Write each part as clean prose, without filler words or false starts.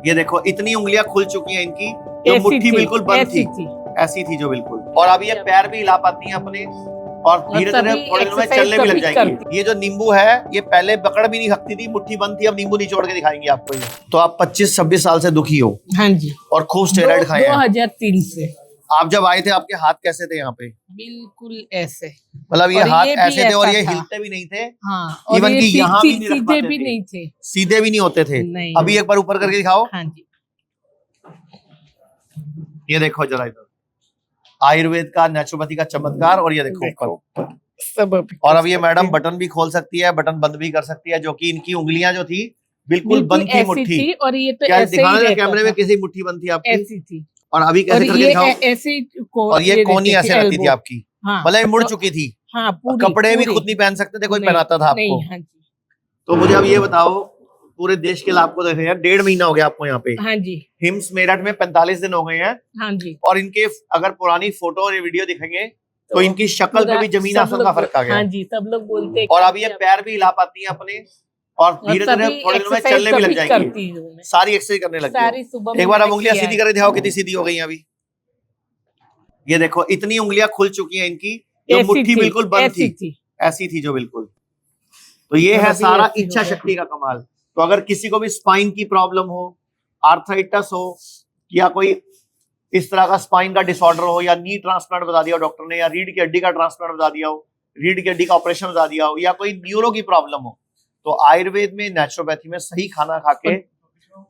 ये देखो इतनी उंगलियां खुल चुकी हैं इनकी, जो मुट्ठी बिल्कुल बंद थी, ऐसी थी जो बिल्कुल। और अब ये पैर भी हिला पाती हैं अपने, और धीरे धीरे थोड़े दिनों में चलने भी लग जाएंगी। ये जो नींबू है, ये पहले पकड़ भी नहीं सकती थी, मुट्ठी बंद थी, अब नींबू निचोड़ के दिखाएंगे आपको ये। तो आप 25-26 साल से दुखी हो? हाँ जी। और खूब स्टेरॉइड खाए हैं? 2003 से। आप जब आए थे आपके हाथ कैसे थे यहाँ पे? बिल्कुल ऐसे, मतलब ये हाथ ऐसे थे और ये हिलते भी नहीं थे। हाँ, इवन कि यहाँ भी नहीं रख पाते सीधे भी थे। नहीं थे, सीधे भी नहीं होते थे। अभी एक बार ऊपर करके दिखाओ। हाँ जी। ये देखो जरा इधर, आयुर्वेद का, नेचुरोपैथी का चमत्कार। और ये देखो ऊपर सब। और अब ये मैडम बटन भी खोल सकती है, बटन बंद भी कर सकती है, जो कि इनकी उंगलियां जो थी बिल्कुल बंद थी, मुट्ठी। और ये तो क्या ऐसे दिखाना ही था कैमरे में? किसी मुट्ठी बंद थी आपकी? ऐसी थी। और अभी कैसे करके दिखाओ? ऐसे और ये कोनी ऐसे रहती थी आपकी, मतलब ये मुड़ चुकी थी। हाँ, कपड़े भी खुद नहीं पहन सकते थे, कोई पहनाता था आपको? हाँ जी। तो मुझे अब ये बताओ, पूरे देश के लाभ को देखे हैं, 1.5 महीना हो गया आपको यहाँ पे। हाँ जी। हिम्स मेरठ में 45 दिन हो गए हैं। हाँ जी। और इनके अगर पुरानी फोटो और वीडियो दिखेंगे तो इनकी शक्ल पे भी जमीन आसमान का फर्क आ गया। हाँ जी, सब लोग बोलते हैं। और अब ये पैर भी हिला पाती हैं अपने, और धीरे धीरे थोड़े दिनों में चलने भी लग जाएंगी, सारी एक्सरसाइज करने लग जाएंगी। एक बार अब उंगलियां सीधी करके दिखाओ, कितनी सीधी हो गई अभी। ये देखो इतनी उंगलियां खुल चुकी हैं इनकी, जो मुट्ठी बिल्कुल बंद थी, ऐसी थी जो बिल्कुल। तो ये है सारा इच्छा शक्ति का कमाल। तो अगर किसी को भी स्पाइन की प्रॉब्लम हो, आर्थराइटिस हो, या कोई इस तरह का स्पाइन का डिसऑर्डर हो, या नी ट्रांसप्लांट बता दिया हो डॉक्टर ने, या रीढ़ की हड्डी का ट्रांसप्लांट बता दिया हो, रीढ़ की हड्डी का ऑपरेशन बता दिया हो, या कोई न्यूरो की प्रॉब्लम हो, तो आयुर्वेद में, नेचुरोपैथी में सही खाना खा के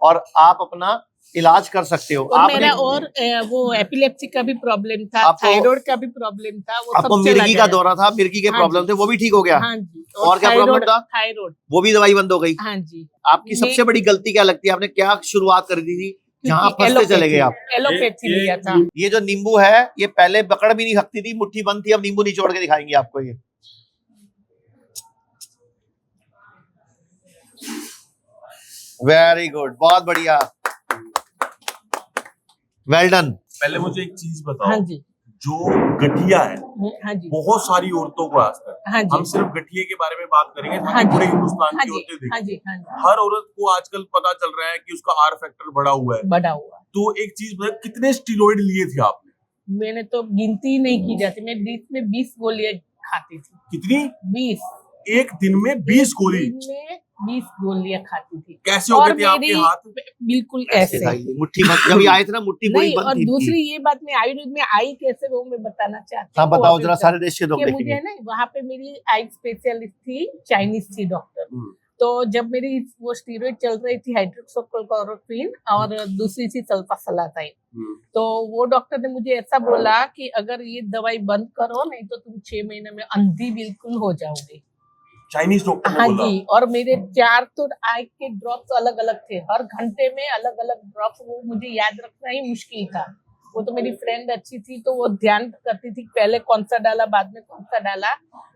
और आप अपना इलाज कर सकते हो। और मेरा और वो एपिलेप्सी का भी प्रॉब्लम था, थायराइड का भी प्रॉब्लम था, वो आपको मिर्गी का दौरा था, मिर्गी के प्रॉब्लम थे, वो भी ठीक हो गया? हाँ जी। और क्या प्रॉब्लम था? थायराइड, वो भी दवाई बंद हो गई? हाँ जी। आपकी सबसे बड़ी गलती क्या लगती है? आपने क्या शुरुआत कर दी थी जहाँ फंसते चले गए आप? एलोपैथी लिया था। ये जो नींबू है, ये पहले पकड़ भी नहीं सकती थी, मुट्ठी बंद थी, अब नींबू निचोड़ के दिखाएंगे आपको ये। वेरी गुड, बहुत बढ़िया, वेल डन। पहले मुझे एक चीज बताओ। हाँ जी। जो गठिया है, हाँ जी, बहुत सारी औरतों को आज तक, हाँ जी, हम सिर्फ गठिए के बारे में बात करेंगे, हाँ जी, पूरे हिंदुस्तान हाँ की जी, औरतें देखिए। हाँ जी, हाँ जी। हर औरत को आजकल पता चल रहा है कि उसका आर फैक्टर बढ़ा हुआ है, बढ़ा हुआ। तो एक चीज बताओ, कितने स्टीरॉइड लिए थे आपने? मैंने तो गिनती नहीं की जाती, मैं दिन में 20 गोलियां खाती थी। कितनी? 20। एक दिन में 20 गोली? दिन में 20 गोलियां खाती थी। कैसे हो गए थे आपके हाथ? बिल्कुल ऐसे। मुट्ठी बंद, जब ये आए थे ना, मुट्ठी पूरी बंद और थी। दूसरी ये बात, मैं आयुर्वेद में आई कैसे वो मैं बताना चाहती हूँ। हाँ बताओ जरा, सारे देश के लोग मुझे देखेंगे। ना वहाँ पे मेरी आई स्पेशलिस्ट थी, चाइनीज थी डॉक्टर। तो जब मेरी वो स्टीरॉइड चल रही थी, हाइड्रोक्सीक्लोरोक्विन, और दूसरी थी सल्फासलाटाइन, तो वो डॉक्टर ने मुझे ऐसा बोला कि अगर ये दवाई बंद करो, नहीं तो तुम 6 महीने में अंधी बिल्कुल हो जाओगे। चाइनीज डॉक्टर ने हाँ बोला? जी। और मेरे 4 तो आई के ड्रॉप्स अलग अलग थे, हर घंटे में अलग अलग ड्रॉप्स, वो मुझे याद रखना ही मुश्किल था। वो तो मेरी फ्रेंड अच्छी थी, तो वो ध्यान करती थी पहले कौन सा डाला, बाद में कौन सा डाला।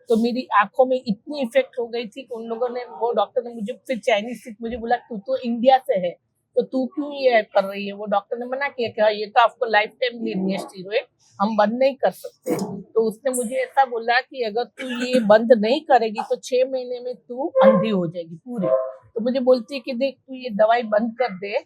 तो मेरी आंखों में इतनी इफेक्ट हो गई थी कि उन लोगों ने, वो डॉक्टर ने मुझे फिर चाइनीज से मुझे बोला, तू तो इंडिया से है, तो तू क्यों ये कर रही है? वो डॉक्टर ने मना किया कि हाँ, ये तो आपको लाइफ टाइम लेनी है स्टीरॉइड, हम बंद नहीं कर सकते। तो उसने मुझे ऐसा बोला कि अगर तू ये बंद नहीं करेगी तो 6 महीने में तू अंधी हो जाएगी पूरी। तो मुझे बोलती है कि देख, तू ये दवाई बंद कर दे,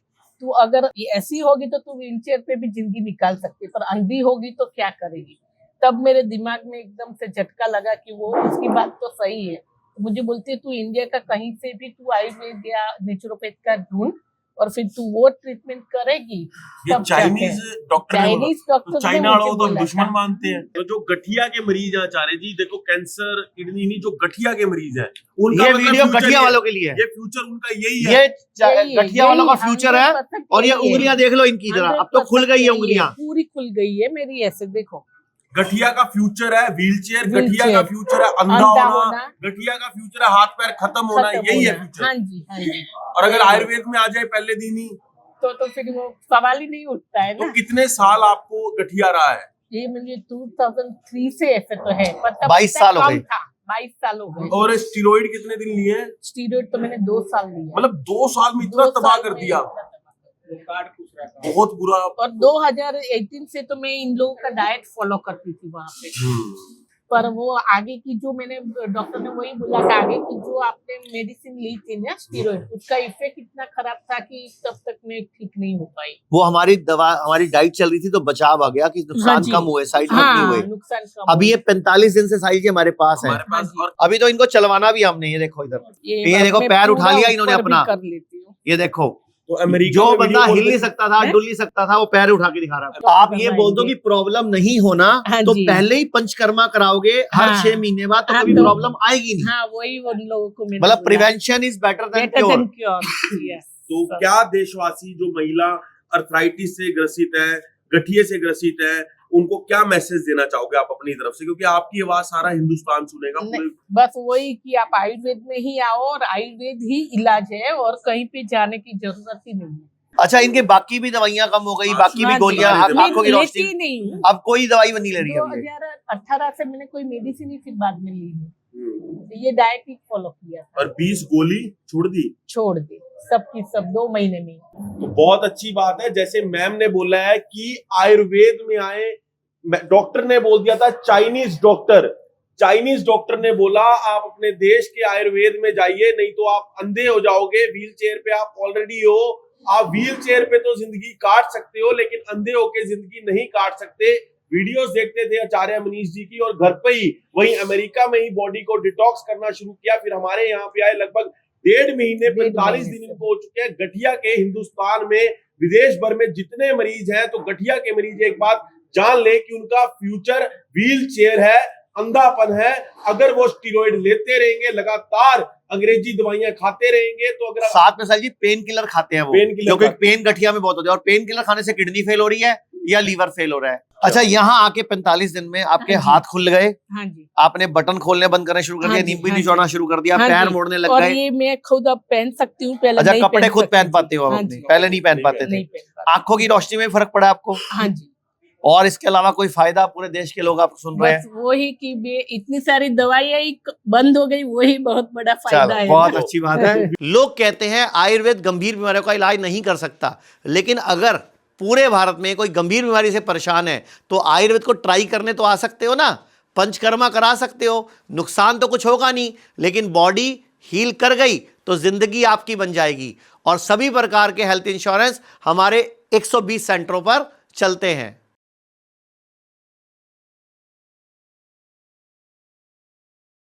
तू अगर ये ऐसी होगी तो तू व्हीलचेयर पे भी जिंदगी निकाल सकती है, पर अंधी होगी तो क्या करेगी? तब मेरे दिमाग में एकदम से झटका लगा कि वो उसकी बात तो सही है। तो मुझे बोलती है, तू इंडिया का कहीं से भी तू आयुर्वेद या नेचुरोपैथ का ढूंढ, और फिर तू वो ट्रीटमेंट करेगी। ये चाइनीज डॉक्टर ने बोला? तो चाइना वालों को तो दुश्मन मानते हैं। तो जो गठिया के मरीज हैं आचार्य जी, देखो कैंसर, किडनी, नहीं, जो गठिया के मरीज हैं, उनका ये वीडियो गठिया वालों के लिए है। ये फ्यूचर उनका यही है। ये गठिया वालों का फ्यूचर है। और ये उंगलियां देख लो इनकी जरा, अब तो खुल गई है उंगलियां, पूरी खुल गई है मेरी, ऐसे देखो। गठिया का फ्यूचर है व्हीलचेयर, गठिया का फ्यूचर है अंधा होना, गठिया का फ्यूचर है हाथ पैर खत्म होना, यही है फ्यूचर। हाँ जी, हाँ जी। और अगर आयुर्वेद में आ जाए पहले दिन ही, तो फिर वो सवाल ही नहीं उठता है ना। तो कितने साल आपको गठिया रहा है? ये मुझे 2003 से ऐसे तो है, पर 22 साल हो गए। 22 साल हो गए। और स्टीरॉइड कितने दिन लिए? स्टीरॉइड तो मैंने 2 साल लिया। मतलब 2 साल में इतना तबाह कर दिया? बहुत बुरा। और 2018 से तो मैं इन लोगों का डाइट फॉलो करती थी वहाँ पे। पर वो आगे की जो मैंने डॉक्टर ने वही बोला कि आगे की जो आपने मेडिसिन ली थी ना स्टीरॉइड, उसका इफेक्ट इतना खराब था कि तब तक मैं ठीक नहीं हो पाई। वो हमारी दवा, हमारी डाइट चल रही थी तो बचाव आ गया कि नुकसान कम हुए, साइड इफेक्ट नहीं हुए। नुकसान कम। अभी ये 45 दिन से साहिल जी हमारे पास है। और अभी तो इनको चलवाना भी हमने, ये देखो इधर, ये देखो पैर उठा लिया इन्होंने अपना, ये देखो। तो अमेरिका जो में बंदा वीडियो हिल नहीं सकता था, डुल नहीं सकता था, वो पैर उठा के दिखा रहा है। तो आप ये बोल दो कि प्रॉब्लम नहीं होना तो पहले ही पंचकर्मा कराओगे हर 6 महीने बाद, तो कभी प्रॉब्लम आएगी नहीं। हाँ, वही उन लोगों को मतलब prevention is better than cure. तो क्या देशवासी जो महिला अर्थराइटिस से ग्रसित है, गठिए से ग्रसित है, उनको क्या मैसेज देना चाहोगे आप अपनी तरफ से, क्योंकि आपकी आवाज सारा हिंदुस्तान सुनेगा। बस वही कि आप आयुर्वेद में ही आओ और आयुर्वेद ही इलाज है और कहीं पे जाने की जरूरत ही नहीं है। अच्छा, इनके बाकी भी दवाइयां कम हो गई, बाकी भी गोलियां, आंखों की रोशनी नहीं, अब कोई दवाई नहीं ले रही है। 2018 से मैंने कोई मेडिसिन ही फिर बाद में ली है, ये डाइट ही फॉलो किया था। और 20 गोली छोड़ दी सबकी सब 2 महीने में। तो बहुत अच्छी बात है। जैसे मैम ने बोला है कि आयुर्वेद में आए, डॉक्टर ने बोल दिया था चाइनीज डॉक्टर ने बोला आप अपने देश के आयुर्वेद में जाइए, नहीं तो आप अंधे हो जाओगे, व्हील चेयर पे आप ऑलरेडी हो। आप व्हील चेयर पे तो जिंदगी काट सकते हो, लेकिन अंधे होके जिंदगी नहीं काट सकते। वीडियोस देखते थे आचार्य मनीष जी की, और घर पे ही, वहीं अमेरिका में ही बॉडी को डिटॉक्स करना शुरू किया। फिर हमारे यहाँ पे आए, लगभग 1.5 महीने 45 दिन इनको हो चुके हैं। गठिया के हिंदुस्तान में, विदेश भर में जितने मरीज हैं, तो गठिया के मरीज एक बात जान ले कि उनका फ्यूचर व्हील चेयर है, अंधापन है। अगर वो स्टीरॉइड लेते रहेंगे, लगातार अंग्रेजी दवाइयां खाते रहेंगे, तो अगर साथ में साल जी पेन किलर खाते हैं वो, क्योंकि पेन गठिया में बहुत होता है, और पेन किलर खाने से किडनी फेल हो रही है या लीवर फेल हो रहा है। अच्छा, यहाँ आके 45 दिन में आपके हाथ खुल गए, हाँ जी, आपने बटन खोलने बंद करने शुरू कर दिया, नींबू निचोड़ना शुरू कर दिया, पैर मोड़ने लग गए। ये मैं खुद अब पहन सकती हूँ, पहले अच्छा, कपड़े खुद पहन पाते हो आप अपने, पहले नहीं पहन पाते थे। आंखों की रोशनी में फर्क पड़ा आपको? हाँ जी। और इसके अलावा कोई फायदा पूरे देश के लोग आप सुन रहे हैं? वही कि इतनी सारी दवाइयां बंद हो गई, वही बहुत बड़ा फायदा है। बहुत अच्छी बात है। लोग कहते हैं आयुर्वेद गंभीर बीमारियों का इलाज नहीं कर सकता, लेकिन अगर पूरे भारत में कोई गंभीर बीमारी से परेशान है तो आयुर्वेद को ट्राई करने तो आ सकते हो ना, पंचकर्मा करा सकते हो, नुकसान तो कुछ होगा नहीं, लेकिन बॉडी हील कर गई तो जिंदगी आपकी बन जाएगी। और सभी प्रकार के हेल्थ इंश्योरेंस हमारे 120 सेंटरों पर चलते हैं।